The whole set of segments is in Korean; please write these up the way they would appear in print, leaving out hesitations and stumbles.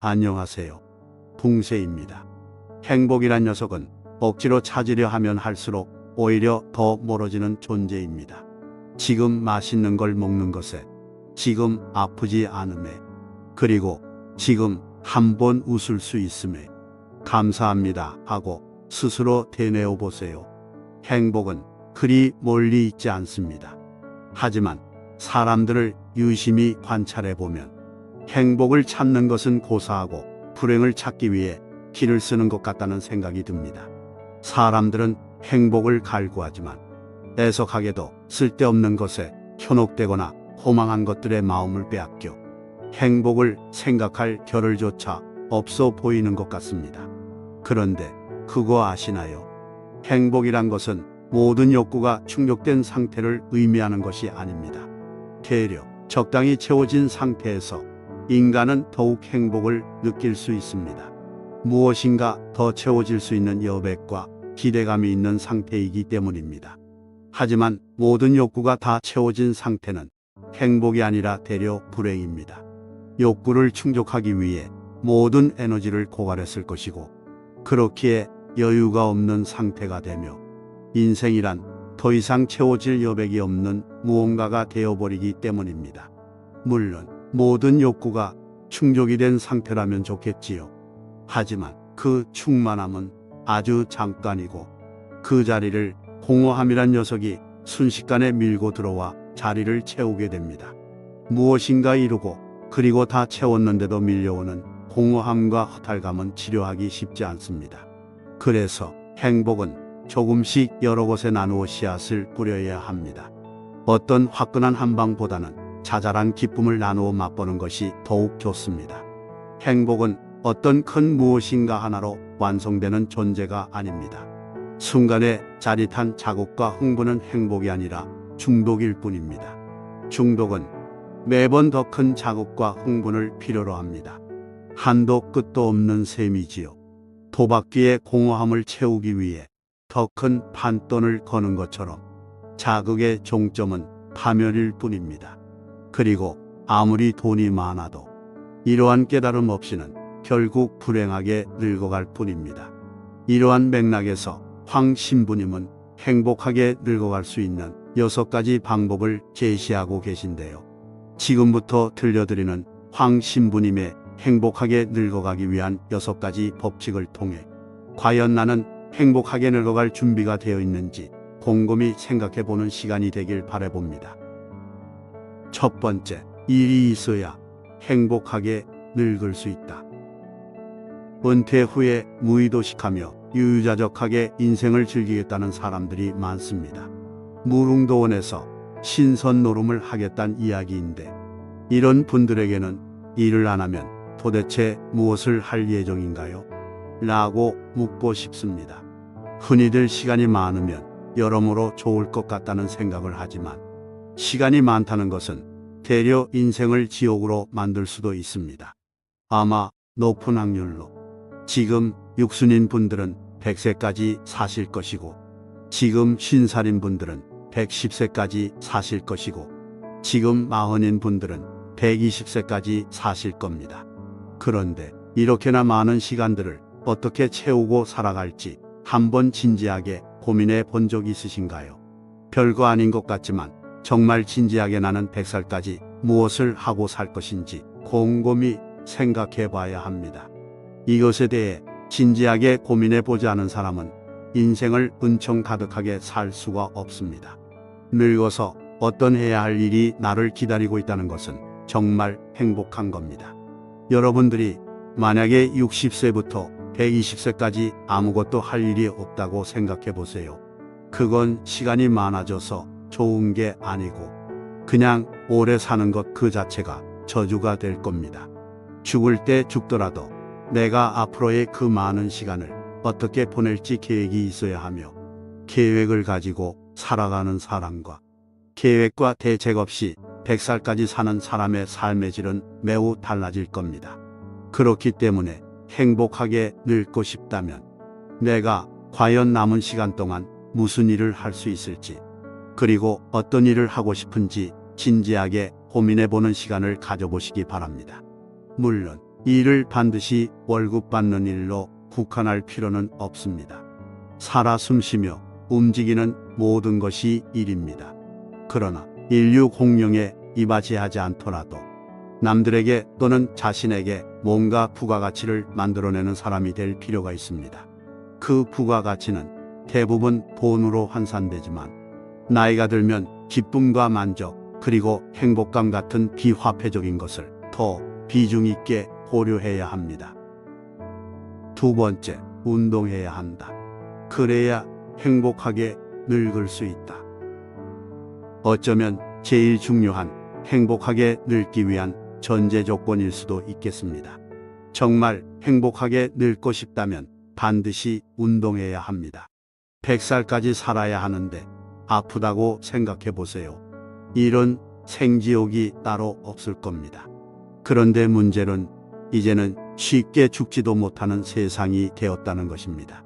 안녕하세요. 붕세입니다. 행복이란 녀석은 억지로 찾으려 하면 할수록 오히려 더 멀어지는 존재입니다. 지금 맛있는 걸 먹는 것에, 지금 아프지 않음에, 그리고 지금 한 번 웃을 수 있음에 감사합니다 하고 스스로 되뇌어 보세요. 행복은 그리 멀리 있지 않습니다. 하지만 사람들을 유심히 관찰해 보면 행복을 찾는 것은 고사하고 불행을 찾기 위해 길을 쓰는 것 같다는 생각이 듭니다. 사람들은 행복을 갈구하지만 애석하게도 쓸데없는 것에 현혹되거나 호망한 것들의 마음을 빼앗겨 행복을 생각할 겨를조차 없어 보이는 것 같습니다. 그런데 그거 아시나요? 행복이란 것은 모든 욕구가 충족된 상태를 의미하는 것이 아닙니다. 되려 적당히 채워진 상태에서 인간은 더욱 행복을 느낄 수 있습니다. 무엇인가 더 채워질 수 있는 여백과 기대감이 있는 상태이기 때문입니다. 하지만 모든 욕구가 다 채워진 상태는 행복이 아니라 되려 불행입니다. 욕구를 충족하기 위해 모든 에너지를 고갈했을 것이고, 그렇기에 여유가 없는 상태가 되며 인생이란 더 이상 채워질 여백이 없는 무언가가 되어버리기 때문입니다. 물론 모든 욕구가 충족이 된 상태라면 좋겠지요. 하지만 그 충만함은 아주 잠깐이고 그 자리를 공허함이란 녀석이 순식간에 밀고 들어와 자리를 채우게 됩니다. 무엇인가 이루고 그리고 다 채웠는데도 밀려오는 공허함과 허탈감은 치료하기 쉽지 않습니다. 그래서 행복은 조금씩 여러 곳에 나누어 씨앗을 뿌려야 합니다. 어떤 화끈한 한방보다는 자잘한 기쁨을 나누어 맛보는 것이 더욱 좋습니다. 행복은 어떤 큰 무엇인가 하나로 완성되는 존재가 아닙니다. 순간의 짜릿한 자극과 흥분은 행복이 아니라 중독일 뿐입니다. 중독은 매번 더 큰 자극과 흥분을 필요로 합니다. 한도 끝도 없는 셈이지요. 도박기의 공허함을 채우기 위해 더 큰 판돈을 거는 것처럼 자극의 종점은 파멸일 뿐입니다. 그리고 아무리 돈이 많아도 이러한 깨달음 없이는 결국 불행하게 늙어갈 뿐입니다. 이러한 맥락에서 황 신부님은 행복하게 늙어갈 수 있는 6가지 방법을 제시하고 계신데요. 지금부터 들려드리는 황 신부님의 행복하게 늙어가기 위한 6가지 법칙을 통해 과연 나는 행복하게 늙어갈 준비가 되어 있는지 곰곰이 생각해보는 시간이 되길 바라봅니다. 첫 번째, 일이 있어야 행복하게 늙을 수 있다. 은퇴 후에 무의도식하며 유유자적하게 인생을 즐기겠다는 사람들이 많습니다. 무릉도원에서 신선노름을 하겠다는 이야기인데, 이런 분들에게는 일을 안 하면 도대체 무엇을 할 예정인가요? 라고 묻고 싶습니다. 흔히들 시간이 많으면 여러모로 좋을 것 같다는 생각을 하지만 시간이 많다는 것은 되려 인생을 지옥으로 만들 수도 있습니다. 아마 높은 확률로 지금 60인 분들은 100세까지 사실 것이고, 지금 50살인 분들은 110세까지 사실 것이고, 지금 40인 분들은 120세까지 사실 겁니다. 그런데 이렇게나 많은 시간들을 어떻게 채우고 살아갈지 한번 진지하게 고민해 본 적 있으신가요? 별거 아닌 것 같지만 정말 진지하게 나는 100살까지 무엇을 하고 살 것인지 곰곰이 생각해 봐야 합니다. 이것에 대해 진지하게 고민해 보지 않은 사람은 인생을 은총 가득하게 살 수가 없습니다. 늙어서 어떤 해야 할 일이 나를 기다리고 있다는 것은 정말 행복한 겁니다. 여러분들이 만약에 60세부터 120세까지 아무것도 할 일이 없다고 생각해 보세요. 그건 시간이 많아져서 좋은 게 아니고 그냥 오래 사는 것 그 자체가 저주가 될 겁니다. 죽을 때 죽더라도 내가 앞으로의 그 많은 시간을 어떻게 보낼지 계획이 있어야 하며, 계획을 가지고 살아가는 사람과 계획과 대책 없이 100살까지 사는 사람의 삶의 질은 매우 달라질 겁니다. 그렇기 때문에 행복하게 늙고 싶다면 내가 과연 남은 시간 동안 무슨 일을 할 수 있을지, 그리고 어떤 일을 하고 싶은지 진지하게 고민해보는 시간을 가져보시기 바랍니다. 물론 일을 반드시 월급 받는 일로 국한할 필요는 없습니다. 살아 숨쉬며 움직이는 모든 것이 일입니다. 그러나 인류 공룡에 이바지하지 않더라도 남들에게 또는 자신에게 뭔가 부가가치를 만들어내는 사람이 될 필요가 있습니다. 그 부가가치는 대부분 돈으로 환산되지만 나이가 들면 기쁨과 만족 그리고 행복감 같은 비화폐적인 것을 더 비중 있게 고려해야 합니다. 두 번째, 운동해야 한다. 그래야 행복하게 늙을 수 있다. 어쩌면 제일 중요한 행복하게 늙기 위한 전제 조건일 수도 있겠습니다. 정말 행복하게 늙고 싶다면 반드시 운동해야 합니다. 100살까지 살아야 하는데 아프다고 생각해 보세요. 이런 생지옥이 따로 없을 겁니다. 그런데 문제는 이제는 쉽게 죽지도 못하는 세상이 되었다는 것입니다.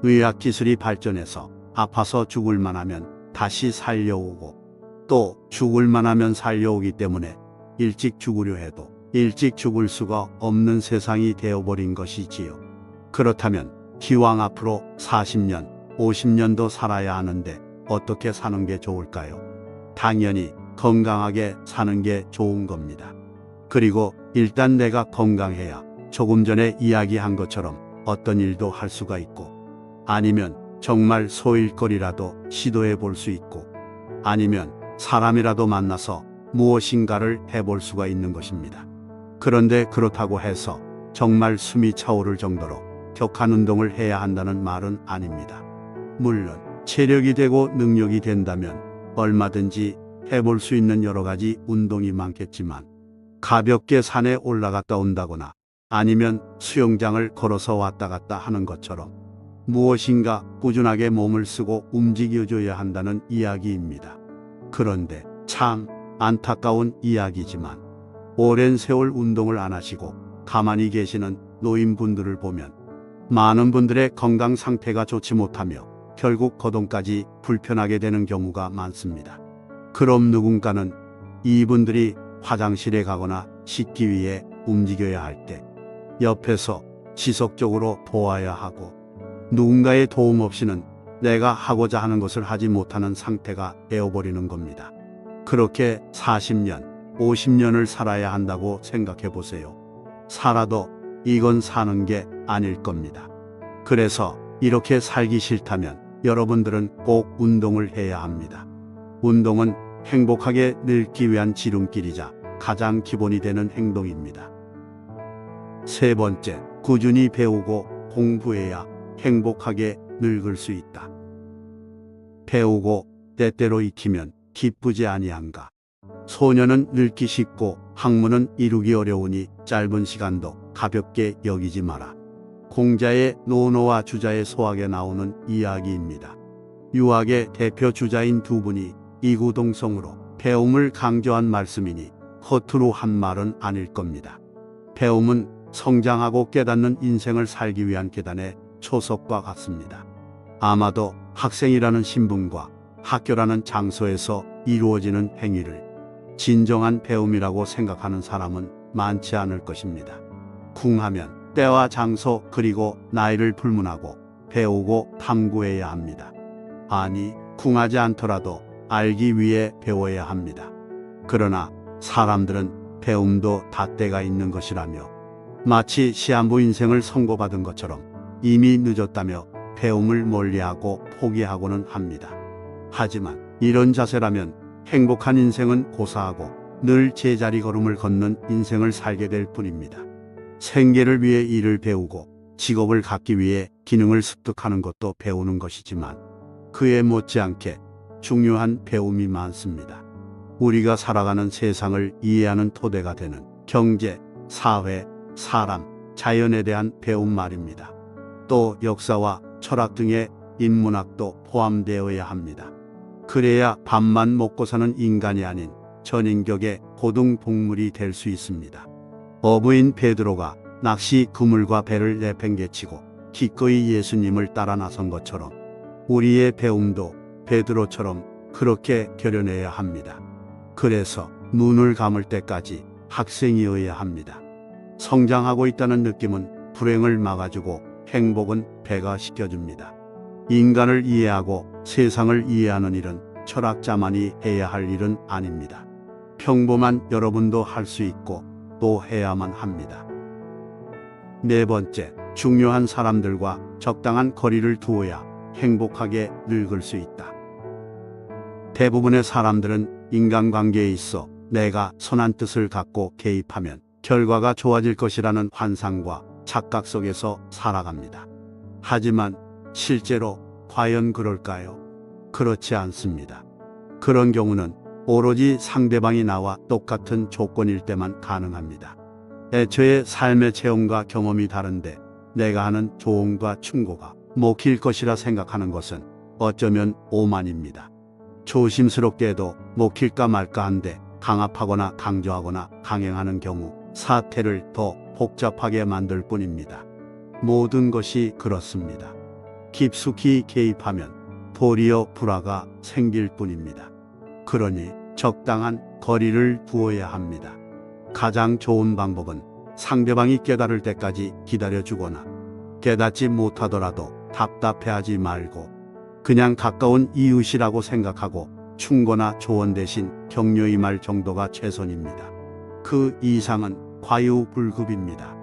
의학기술이 발전해서 아파서 죽을 만하면 다시 살려오고 또 죽을 만하면 살려오기 때문에 일찍 죽으려 해도 일찍 죽을 수가 없는 세상이 되어버린 것이지요. 그렇다면 기왕 앞으로 40년, 50년도 살아야 하는데 어떻게 사는 게 좋을까요? 당연히 건강하게 사는 게 좋은 겁니다. 그리고 일단 내가 건강해야 조금 전에 이야기한 것처럼 어떤 일도 할 수가 있고 아니면 정말 소일거리라도 시도해 볼 수 있고 아니면 사람이라도 만나서 무엇인가를 해볼 수가 있는 것입니다. 그런데 그렇다고 해서 정말 숨이 차오를 정도로 격한 운동을 해야 한다는 말은 아닙니다. 물론 체력이 되고 능력이 된다면 얼마든지 해볼 수 있는 여러 가지 운동이 많겠지만 가볍게 산에 올라갔다 온다거나 아니면 수영장을 걸어서 왔다 갔다 하는 것처럼 무엇인가 꾸준하게 몸을 쓰고 움직여줘야 한다는 이야기입니다. 그런데 참 안타까운 이야기지만 오랜 세월 운동을 안 하시고 가만히 계시는 노인분들을 보면 많은 분들의 건강 상태가 좋지 못하며 결국 거동까지 불편하게 되는 경우가 많습니다. 그럼 누군가는 이분들이 화장실에 가거나 씻기 위해 움직여야 할 때 옆에서 지속적으로 도와야 하고 누군가의 도움 없이는 내가 하고자 하는 것을 하지 못하는 상태가 되어버리는 겁니다. 그렇게 40년, 50년을 살아야 한다고 생각해 보세요. 살아도 이건 사는 게 아닐 겁니다. 그래서 이렇게 살기 싫다면 여러분들은 꼭 운동을 해야 합니다. 운동은 행복하게 늙기 위한 지름길이자 가장 기본이 되는 행동입니다. 세 번째, 꾸준히 배우고 공부해야 행복하게 늙을 수 있다. 배우고 때때로 익히면 기쁘지 아니한가. 소년은 늙기 쉽고 학문은 이루기 어려우니 짧은 시간도 가볍게 여기지 마라. 공자의 노노와 주자의 소학에 나오는 이야기입니다. 유학의 대표 주자인 두 분이 이구동성으로 배움을 강조한 말씀이니 허투루 한 말은 아닐 겁니다. 배움은 성장하고 깨닫는 인생을 살기 위한 계단의 초석과 같습니다. 아마도 학생이라는 신분과 학교라는 장소에서 이루어지는 행위를 진정한 배움이라고 생각하는 사람은 많지 않을 것입니다. 궁하면 때와 장소 그리고 나이를 불문하고 배우고 탐구해야 합니다. 아니, 궁하지 않더라도 알기 위해 배워야 합니다. 그러나 사람들은 배움도 다 때가 있는 것이라며 마치 시한부 인생을 선고받은 것처럼 이미 늦었다며 배움을 멀리하고 포기하고는 합니다. 하지만 이런 자세라면 행복한 인생은 고사하고 늘 제자리 걸음을 걷는 인생을 살게 될 뿐입니다. 생계를 위해 일을 배우고 직업을 갖기 위해 기능을 습득하는 것도 배우는 것이지만 그에 못지않게 중요한 배움이 많습니다. 우리가 살아가는 세상을 이해하는 토대가 되는 경제, 사회, 사람, 자연에 대한 배움 말입니다. 또 역사와 철학 등의 인문학도 포함되어야 합니다. 그래야 밥만 먹고 사는 인간이 아닌 전인격의 고등동물이 될 수 있습니다. 어부인 베드로가 낚시 그물과 배를 내팽개치고 기꺼이 예수님을 따라 나선 것처럼 우리의 배움도 베드로처럼 그렇게 결연해야 합니다. 그래서 눈을 감을 때까지 학생이어야 합니다. 성장하고 있다는 느낌은 불행을 막아주고 행복은 배가시켜줍니다. 인간을 이해하고 세상을 이해하는 일은 철학자만이 해야 할 일은 아닙니다. 평범한 여러분도 할 수 있고 또 해야만 합니다. 네 번째, 중요한 사람들과 적당한 거리를 두어야 행복하게 늙을 수 있다. 대부분의 사람들은 인간관계에 있어 내가 선한 뜻을 갖고 개입하면 결과가 좋아질 것이라는 환상과 착각 속에서 살아갑니다. 하지만 실제로 과연 그럴까요? 그렇지 않습니다. 그런 경우는 오로지 상대방이 나와 똑같은 조건일 때만 가능합니다. 애초에 삶의 체험과 경험이 다른데 내가 하는 조언과 충고가 먹힐 것이라 생각하는 것은 어쩌면 오만입니다. 조심스럽게도 먹힐까 말까 한데 강압하거나 강조하거나 강행하는 경우 사태를 더 복잡하게 만들 뿐입니다. 모든 것이 그렇습니다. 깊숙이 개입하면 도리어 불화가 생길 뿐입니다. 그러니 적당한 거리를 두어야 합니다. 가장 좋은 방법은 상대방이 깨달을 때까지 기다려주거나 깨닫지 못하더라도 답답해하지 말고 그냥 가까운 이웃이라고 생각하고 충고나 조언 대신 격려의 말 정도가 최선입니다. 그 이상은 과유불급입니다.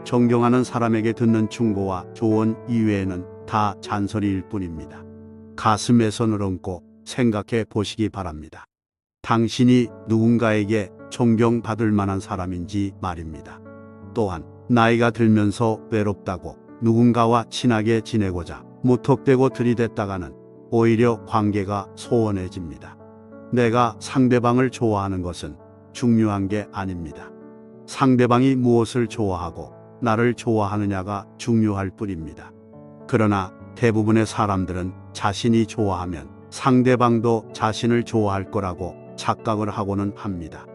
존경하는 사람에게 듣는 충고와 조언 이외에는 다 잔소리일 뿐입니다. 가슴에 손을 얹고 생각해 보시기 바랍니다. 당신이 누군가에게 존경받을 만한 사람인지 말입니다. 또한 나이가 들면서 외롭다고 누군가와 친하게 지내고자 무턱대고 들이댔다가는 오히려 관계가 소원해집니다. 내가 상대방을 좋아하는 것은 중요한 게 아닙니다. 상대방이 무엇을 좋아하고 나를 좋아하느냐가 중요할 뿐입니다. 그러나 대부분의 사람들은 자신이 좋아하면 상대방도 자신을 좋아할 거라고 착각을 하고는 합니다.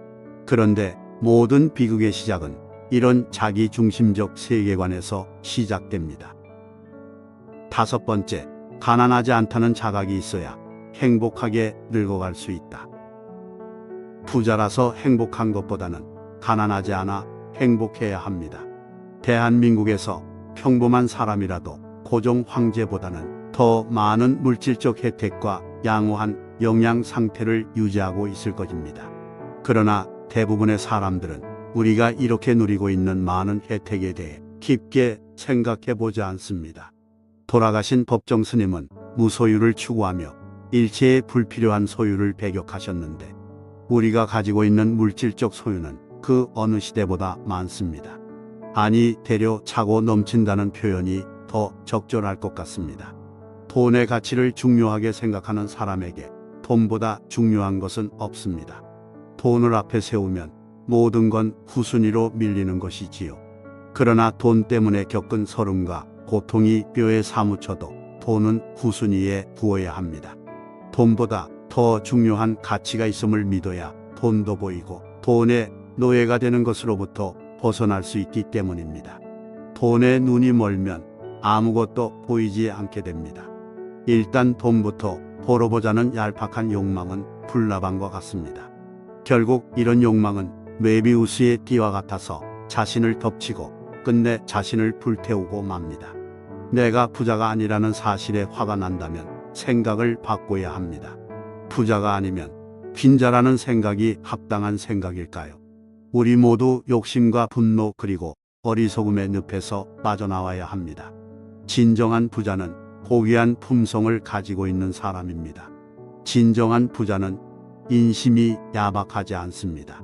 그런데 모든 비극의 시작은 이런 자기중심적 세계관에서 시작됩니다. 다섯 번째, 가난하지 않다는 자각이 있어야 행복하게 늙어갈 수 있다. 부자라서 행복한 것보다는 가난하지 않아 행복해야 합니다. 대한민국에서 평범한 사람이라도 고종 황제보다는 더 많은 물질적 혜택과 양호한 영양 상태를 유지하고 있을 것입니다. 그러나 대부분의 사람들은 우리가 이렇게 누리고 있는 많은 혜택에 대해 깊게 생각해 보지 않습니다. 돌아가신 법정 스님은 무소유를 추구하며 일체의 불필요한 소유를 배격하셨는데 우리가 가지고 있는 물질적 소유는 그 어느 시대보다 많습니다. 아니, 대려 차고 넘친다는 표현이 더 적절할 것 같습니다. 돈의 가치를 중요하게 생각하는 사람에게 돈보다 중요한 것은 없습니다. 돈을 앞에 세우면 모든 건 후순위로 밀리는 것이지요. 그러나 돈 때문에 겪은 서름과 고통이 뼈에 사무쳐도 돈은 후순위에 두어야 합니다. 돈보다 더 중요한 가치가 있음을 믿어야 돈도 보이고 돈의 노예가 되는 것으로부터 벗어날 수 있기 때문입니다. 돈에 눈이 멀면 아무것도 보이지 않게 됩니다. 일단 돈부터 벌어보자는 얄팍한 욕망은 불나방과 같습니다. 결국 이런 욕망은 메비우스의 띠와 같아서 자신을 덮치고 끝내 자신을 불태우고 맙니다. 내가 부자가 아니라는 사실에 화가 난다면 생각을 바꿔야 합니다. 부자가 아니면 빈자라는 생각이 합당한 생각일까요? 우리 모두 욕심과 분노 그리고 어리석음의 늪에서 빠져나와야 합니다. 진정한 부자는 고귀한 품성을 가지고 있는 사람입니다. 진정한 부자는 인심이 야박하지 않습니다.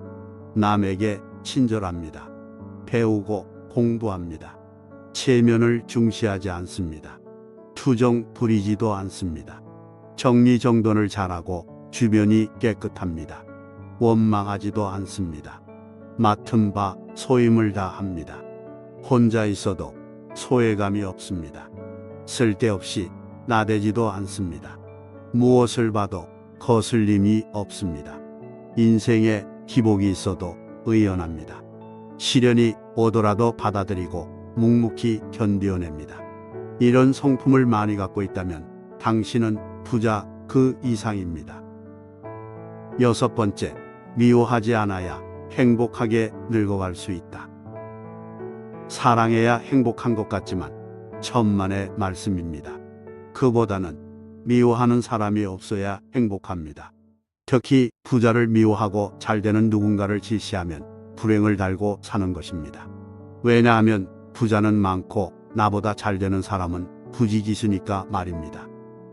남에게 친절합니다. 배우고 공부합니다. 체면을 중시하지 않습니다. 투정 부리지도 않습니다. 정리정돈을 잘하고 주변이 깨끗합니다. 원망하지도 않습니다. 맡은 바 소임을 다합니다. 혼자 있어도 소외감이 없습니다. 쓸데없이 나대지도 않습니다. 무엇을 봐도 거슬림이 없습니다. 인생에 기복이 있어도 의연합니다. 시련이 오더라도 받아들이고 묵묵히 견뎌냅니다. 이런 성품을 많이 갖고 있다면 당신은 부자 그 이상입니다. 여섯 번째, 미워하지 않아야 행복하게 늙어갈 수 있다. 사랑해야 행복한 것 같지만 천만의 말씀입니다. 그보다는 미워하는 사람이 없어야 행복합니다. 특히 부자를 미워하고 잘되는 누군가를 질시하면 불행을 달고 사는 것입니다. 왜냐하면 부자는 많고 나보다 잘되는 사람은 부지기수니까 말입니다.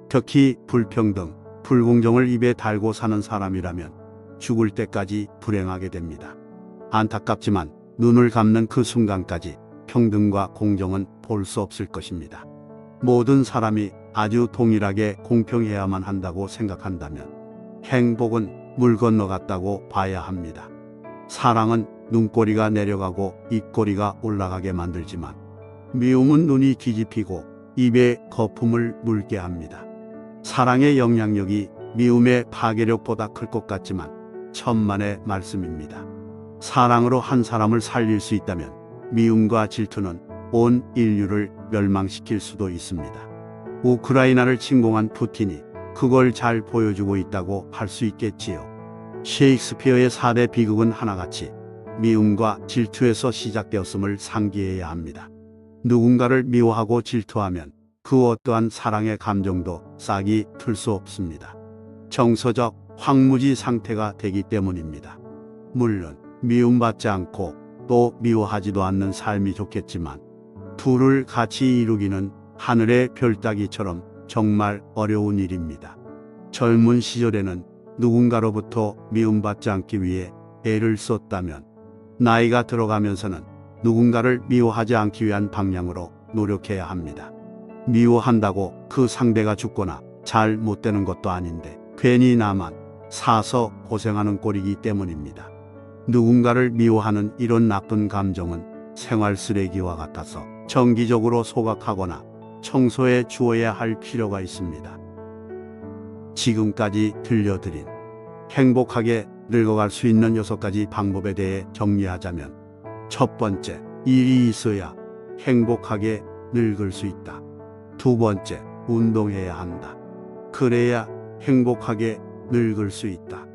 특히 불평등, 불공정을 입에 달고 사는 사람이라면 죽을 때까지 불행하게 됩니다. 안타깝지만 눈을 감는 그 순간까지 평등과 공정은 볼 수 없을 것입니다. 모든 사람이 아주 동일하게 공평해야만 한다고 생각한다면 행복은 물 건너갔다고 봐야 합니다. 사랑은 눈꼬리가 내려가고 입꼬리가 올라가게 만들지만 미움은 눈이 뒤집히고 입에 거품을 물게 합니다. 사랑의 영향력이 미움의 파괴력보다 클 것 같지만 천만의 말씀입니다. 사랑으로 한 사람을 살릴 수 있다면 미움과 질투는 온 인류를 멸망시킬 수도 있습니다. 우크라이나를 침공한 푸틴이 그걸 잘 보여주고 있다고 할 수 있겠지요. 셰익스피어의 4대 비극은 하나같이 미움과 질투에서 시작되었음을 상기해야 합니다. 누군가를 미워하고 질투하면 그 어떠한 사랑의 감정도 싹이 틀 수 없습니다. 정서적 황무지 상태가 되기 때문입니다. 물론 미움받지 않고 또 미워하지도 않는 삶이 좋겠지만 둘을 같이 이루기는 하늘의 별따기처럼 정말 어려운 일입니다. 젊은 시절에는 누군가로부터 미움받지 않기 위해 애를 썼다면 나이가 들어가면서는 누군가를 미워하지 않기 위한 방향으로 노력해야 합니다. 미워한다고 그 상대가 죽거나 잘 못 되는 것도 아닌데 괜히 나만 사서 고생하는 꼴이기 때문입니다. 누군가를 미워하는 이런 나쁜 감정은 생활 쓰레기와 같아서 정기적으로 소각하거나 청소해 주어야 할 필요가 있습니다. 지금까지 들려드린 행복하게 늙어갈 수 있는 6가지 방법에 대해 정리하자면 첫 번째, 일이 있어야 행복하게 늙을 수 있다. 두 번째, 운동해야 한다. 그래야 행복하게 늙을 수 있다.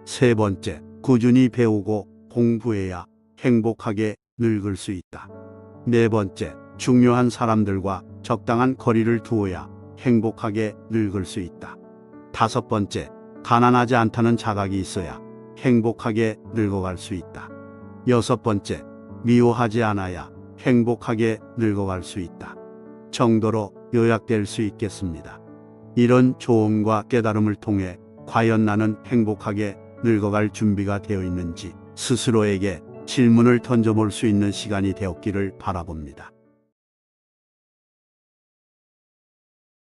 세 번째, 꾸준히 배우고 공부해야 행복하게 늙을 수 있다. 네 번째, 중요한 사람들과 적당한 거리를 두어야 행복하게 늙을 수 있다. 다섯 번째, 가난하지 않다는 자각이 있어야 행복하게 늙어갈 수 있다. 여섯 번째, 미워하지 않아야 행복하게 늙어갈 수 있다. 정도로 요약될 수 있겠습니다. 이런 조언과 깨달음을 통해 과연 나는 행복하게 늙어갈 준비가 되어 있는지 스스로에게 질문을 던져볼 수 있는 시간이 되었기를 바라봅니다.